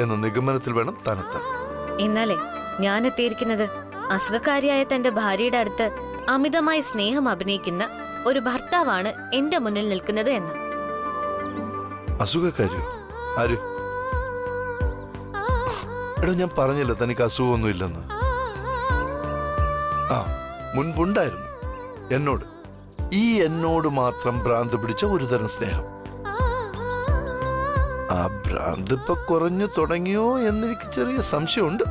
എന്ന നിഗമനത്തിൽ വേണം താനെത്താൻ. എന്നാലേ ഞാൻ എത്തിയിരിക്കുന്നത് അസുഖക്കാരിയായ തന്റെ ഭാര്യയുടെ അടുത്ത് അമിതമായി സ്നേഹം അഭിനയിക്കുന്ന ഒരു ഭർത്താവാണ് എന്റെ മുന്നിൽ നിൽക്കുന്നത് എന്ന്. അസുഖക്കാരിയോ? ആര്? എടോ, ഞാൻ പറഞ്ഞില്ല തനിക്ക് അസുഖമൊന്നും ഇല്ലെന്ന്. ആ, മുൻപുണ്ടായിരുന്നു എന്നോട്. എന്നോട് മാത്രം ഭ്രാന്ത് പിടിച്ച ഒരു തരം സ്നേഹം. ആ ഭ്രാന്ത് ഇപ്പൊ കുറഞ്ഞു തുടങ്ങിയോ എന്നെനിക്ക് ചെറിയ സംശയമുണ്ട്.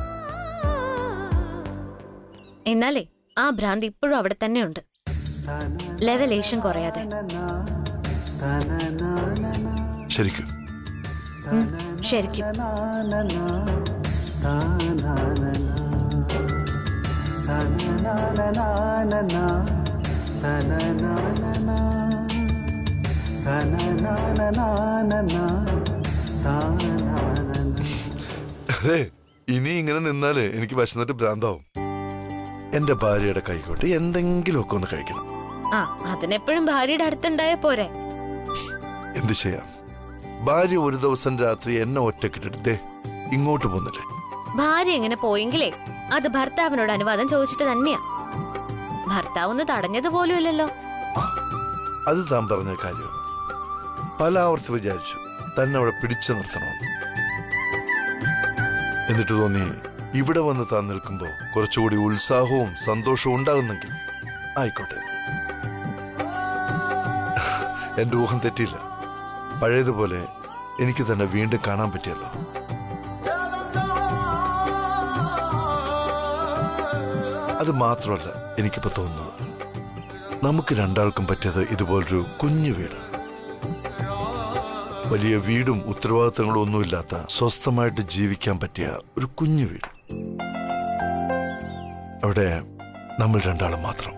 എന്നാലേ ആ ഭ്രാന്ത് ഇപ്പോഴും അവിടെ തന്നെ ഉണ്ട്, ലെവലേഷൻ കുറയാതെ. ശരിക്കും? ശരിക്കും. അതെ, ഇനി ഇങ്ങനെ നിന്നാല് എനിക്ക് വിശന്നിട്ട് ഭ്രാന്താവും. എന്റെ ഭാര്യയുടെ കൈകൊണ്ട് എന്തെങ്കിലുമൊക്കെ ഒന്ന് കഴിക്കണം. ആ, അതിനെപ്പോഴും ഭാര്യയുടെ അടുത്തുണ്ടായ പോരെ? എന്ത് ചെയ്യാം, ഭാര്യ ഒരു ദിവസം രാത്രി എന്നെ ഒറ്റക്കിട്ടിട്ട് ഇങ്ങോട്ട് പോന്നില്ലേ. ഭാര്യ എങ്ങനെ പോയെങ്കിലേ അത് ഭർത്താവിനോട് അനുവാദം ചോദിച്ചിട്ട് തന്നെയാ. ഭർത്താവ് ഒന്ന് തടഞ്ഞത് പോലുമില്ലല്ലോ. അത് താൻ പറഞ്ഞ കാര്യം. പല ആവർത്തി വിചാരിച്ചു തന്നെ അവിടെ പിടിച്ചു നിർത്തണമെന്ന്. എന്നിട്ട് തോന്നി ഇവിടെ വന്ന് താൻ നിൽക്കുമ്പോ കുറച്ചുകൂടി ഉത്സാഹവും സന്തോഷവും ഉണ്ടാകുന്നെങ്കിൽ ആയിക്കോട്ടെ. എന്റെ ഊഹം തെറ്റിയില്ല. പഴയതുപോലെ എനിക്ക് തന്നെ വീണ്ടും കാണാൻ പറ്റിയല്ലോ. അത് മാത്രമല്ല, എനിക്കിപ്പോ തോന്നുന്നു നമുക്ക് രണ്ടാൾക്കും പറ്റിയത് ഇതുപോലൊരു കുഞ്ഞു വീട്. വലിയ വീടും ഉത്തരവാദിത്തങ്ങളും ഒന്നുമില്ലാത്ത സ്വസ്ഥമായിട്ട് ജീവിക്കാൻ പറ്റിയ ഒരു കുഞ്ഞു വീട്. അവിടെ നമ്മൾ രണ്ടാളും മാത്രം,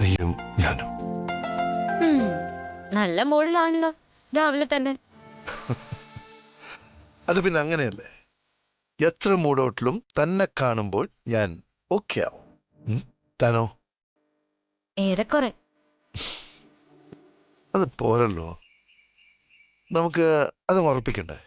നീയും ഞാനും. നല്ല മൂഡിലാണല്ലോ രാവിലെ തന്നെ. അത് പിന്നെ അങ്ങനെയല്ലേ, എത്ര മൂഡൌട്ടിലും തന്നെ കാണുമ്പോൾ ഞാൻ ഓക്കെ ആവും. താനോ? ഏറെക്കുറെ. അത് പോരല്ലോ, നമുക്ക് അത് ഉറപ്പിക്കണ്ടേ?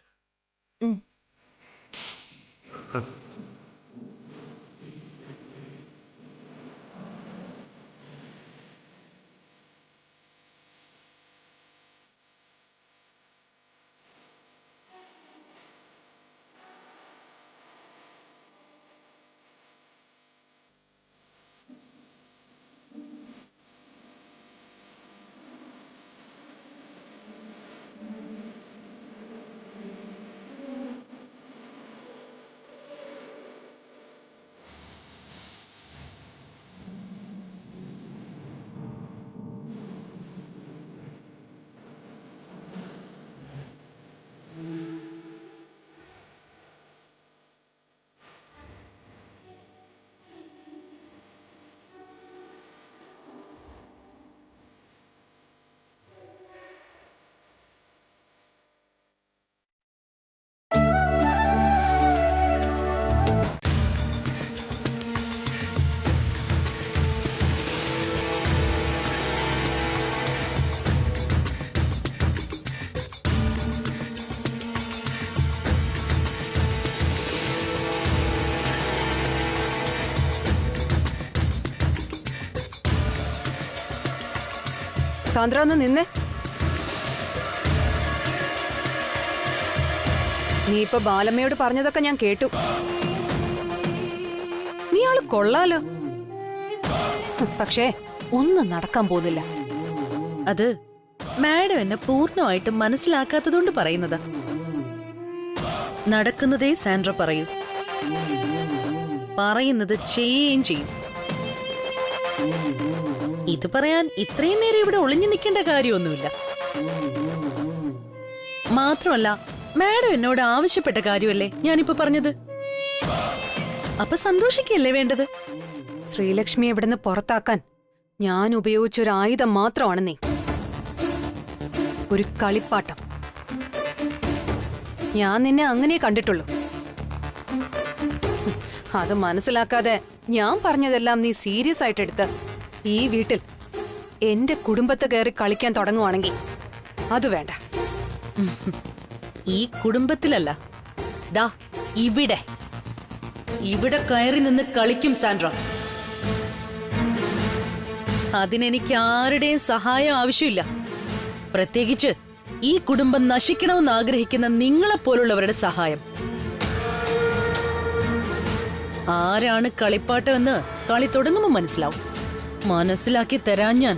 സാന്ദ്ര, ഒന്ന് നിന്നേ. നീ ഇപ്പൊ ബാലമ്മയോട് പറഞ്ഞതൊക്കെ ഞാൻ കേട്ടു. നീ ആള് കൊള്ളാലോ, പക്ഷേ ഒന്നും നടക്കാൻ പോകുന്നില്ല. അത് മാഡം എന്നെ പൂർണ്ണമായിട്ടും മനസ്സിലാക്കാത്തതുകൊണ്ട് പറയുന്നതാ. നടക്കുന്നതേ സാൻഡ്ര പറയൂ, പറയുന്നത് ചെയ്യുകയും ചെയ്യും. ഇത് പറയാൻ ഇത്രയും നേരം ഇവിടെ ഒളിഞ്ഞു നിൽക്കേണ്ട കാര്യമൊന്നുമില്ല. മാത്രമല്ല, മാഡം എന്നോട് ആവശ്യപ്പെട്ട കാര്യമല്ലേ ഞാനിപ്പോ പറഞ്ഞത്. അപ്പൊ സന്തോഷിക്കല്ലേ വേണ്ടത്? ശ്രീലക്ഷ്മി ഇവിടുന്ന് പുറത്താക്കാൻ ഞാൻ ഉപയോഗിച്ചൊരു ആയുധം മാത്രമാണ് നീ. ഒരു കളിപ്പാട്ടം. ഞാൻ നിന്നെ അങ്ങനെ കണ്ടിട്ടുള്ളൂ. അത് മനസ്സിലാക്കാതെ ഞാൻ പറഞ്ഞതെല്ലാം നീ സീരിയസ് ആയിട്ട് എടുത്ത് ഈ വീട്ടിൽ എന്റെ കുടുംബത്തെ കയറി കളിക്കാൻ തുടങ്ങുവാണെങ്കിൽ അത് വേണ്ട. ഈ കുടുംബത്തിലല്ല, ദാ ഇവിടെ ഇവിടെ കയറി നിന്ന് കളിക്കും സാൻഡ്ര. അതിനെനിക്ക് ആരുടെയും സഹായം ആവശ്യമില്ല. പ്രത്യേകിച്ച് ഈ കുടുംബം നശിക്കണമെന്ന് ആഗ്രഹിക്കുന്ന നിങ്ങളെപ്പോലുള്ളവരുടെ സഹായം. ആരാണ് കളിപ്പാട്ടമെന്ന് കളി തുടങ്ങുമ്പോൾ മനസ്സിലാവും. മനസ്സിലാക്കി തരാൻ ഞാൻ.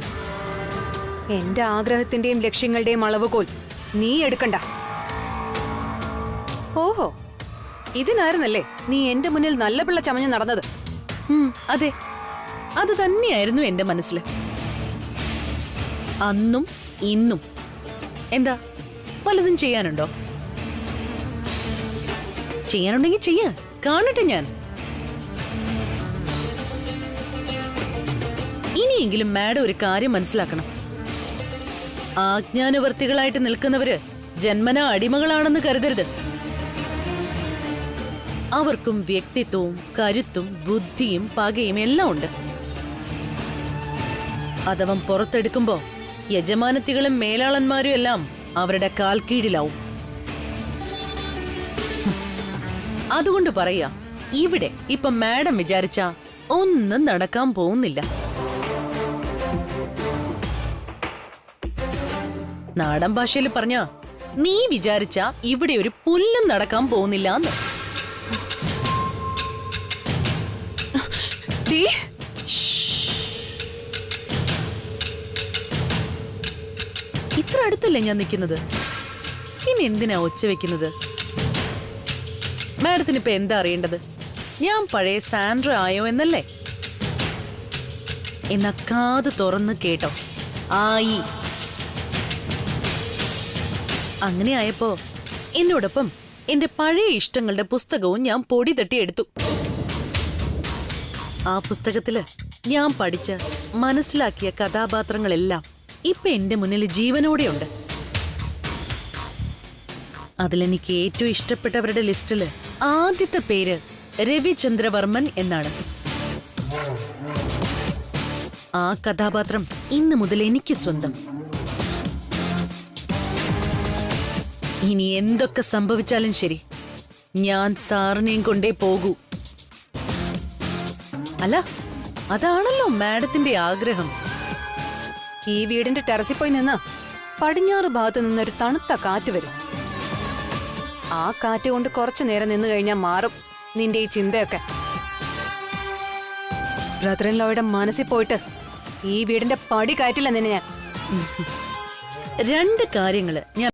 എന്റെ ആഗ്രഹത്തിന്റെയും ലക്ഷ്യങ്ങളുടെയും അളവുകോൽ നീ എടുക്കണ്ട. ഓഹോ, ഇതിനായിരുന്നല്ലേ നീ എന്റെ മുന്നിൽ നല്ല പിള്ള ചമഞ്ഞ് നടന്നത്? അതെ, അത് തന്നെയായിരുന്നു എന്റെ മനസ്സിൽ. അന്നും ഇന്നും. എന്താ, വല്ലതും ചെയ്യാനുണ്ടോ? ചെയ്യാനുണ്ടെങ്കിൽ ചെയ്യ, കാണട്ടെ ഞാൻ. ഇനിയെങ്കിലും മാഡം ഒരു കാര്യം മനസ്സിലാക്കണം. ആജ്ഞാനുവർത്തികളായിട്ട് നിൽക്കുന്നവര് ജന്മനാ അടിമകളാണെന്ന് കരുതരുത്. അവർക്കും വ്യക്തിത്വവും കരുത്തും ബുദ്ധിയും പകയും എല്ലാം ഉണ്ട്. അഥവാ പുറത്തെടുക്കുമ്പോ യജമാനത്തികളും മേലാളന്മാരും എല്ലാം അവരുടെ കാൽ കീഴിലാവും. അതുകൊണ്ട് പറയാ, ഇവിടെ ഇപ്പൊ മാഡം വിചാരിച്ച ഒന്നും നടക്കാൻ പോകുന്നില്ല. നാടൻ ഭാഷയിൽ പറഞ്ഞ, നീ വിചാരിച്ച ഇവിടെ ഒരു പുല്ലും നടക്കാൻ പോകുന്നില്ല എന്ന്. ഇത്ര അടുത്തല്ലേ ഞാൻ നിൽക്കുന്നത്? ഇനി എന്തിനാ ഒച്ച വെക്കുന്നത്? മാഡത്തിന് ഇപ്പൊ എന്താ അറിയേണ്ടത്? ഞാൻ പഴയ സാൻഡ്ര ആയോ എന്നല്ലേ? എന്നാ കാത് തുറന്ന് കേട്ടോ. ആയി. അങ്ങനെ ആയപ്പോ എന്നോടൊപ്പം എന്റെ പഴയ ഇഷ്ടങ്ങളുടെ പുസ്തകവും ഞാൻ പൊടി തട്ടി എടുത്തു. ആ പുസ്തകത്തില് ഞാൻ പഠിച്ച മനസ്സിലാക്കിയ കഥാപാത്രങ്ങളെല്ലാം ഇപ്പൊ എന്റെ മുന്നിൽ ജീവനോടെയുണ്ട്. അതിലെനിക്ക് ഏറ്റവും ഇഷ്ടപ്പെട്ടവരുടെ ലിസ്റ്റില് ആദ്യത്തെ പേര് രവിചന്ദ്രവർമ്മൻ എന്നാണ്. ആ കഥാപാത്രം ഇന്ന് മുതൽ എനിക്ക് സ്വന്തം. ഇനി എന്തൊക്കെ സംഭവിച്ചാലും ശരി, ഞാൻ സാറിനെയും കൊണ്ടേ പോകൂ. അല്ല, അതാണല്ലോ മാഡത്തിന്റെ ആഗ്രഹം. ഈ വീടിന്റെ ടെറസിൽ പോയി നിന്ന് പടിഞ്ഞാറ് ഭാഗത്ത് നിന്നൊരു തണുത്ത കാറ്റ് വരും. ആ കാറ്റ് കൊണ്ട് കുറച്ചു നേരം നിന്ന് കഴിഞ്ഞാൽ മാറും നിന്റെ ഈ ചിന്തയൊക്കെ. ബ്രദർ ഇൻ ലോയുടെ മനസ്സിൽ പോയിട്ട് ഈ വീടിന്റെ പടി കയറ്റില്ല നിന്നെ ഞാൻ. രണ്ട് കാര്യങ്ങള് ഞാൻ